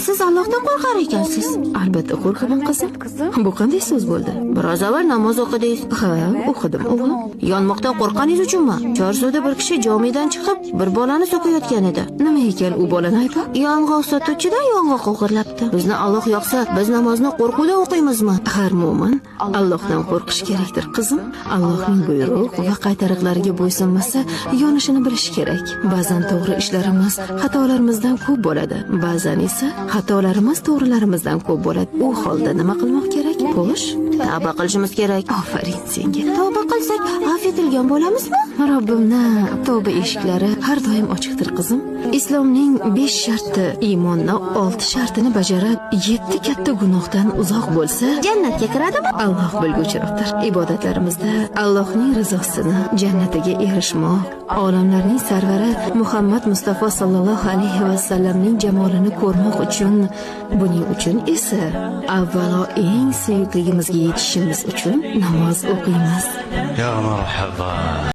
Siz Allohdan qo'rqar ekansiz. Albatta qo'rqaman qizim. Bu qanday so'z bo'ldi? Biroz avval namoz o'qidingiz. Ha, o'qidim o'g'lim. Yonmoqdan qo'rqqaningiz uchunmi? Chorsuvda bir kishi jomidan chiqib, bir bolani so'kayotgan edi. Nima ekan u bolani aytib? Yong'oq sotuvchidan yong'oq o'g'irlabdi. Bizni Alloh yoqsa, biz namozni qo'rquvda o'qiymizmi? Har mo'min Allohdan qo'rqish kerakdir qizim. Allohning buyruq va qaytariqlariga bo'ysunmasa, yonishini bilish kerak. Ba'zan to'g'ri ishlarimiz xatolarimizdan ko'p bo'ladi. Ba'zan esa xatolarimiz to'g'rilarimizdan ko'p bo'ladi. U holda nima qilmoq kerak? Xo'sh, Tavba qilishimiz kerak. afarin senga. Tavba qilsak, afv etilgan bo'lamizmi? Robbimni tavba eshiklari har doim ochiqdir qizim. Islomning 5 sharti, iymonning 6 shartini bajarib, 7 katta gunohdan uzoq bo'lsa, Jannatga kiradimi? Alloh bilguchiroqdir. Ibodatlarimizda Allohning rizosini, jannatiga erishmoq, olamlarning sarvari Muhammad Mustafa sallallohu alayhi va sallamning jamolini ko'rmoq uchun, buning uchun esa avvalo eng suyukligimizga yetishimiz uchun namoz o'qiymiz. Ya marhaba.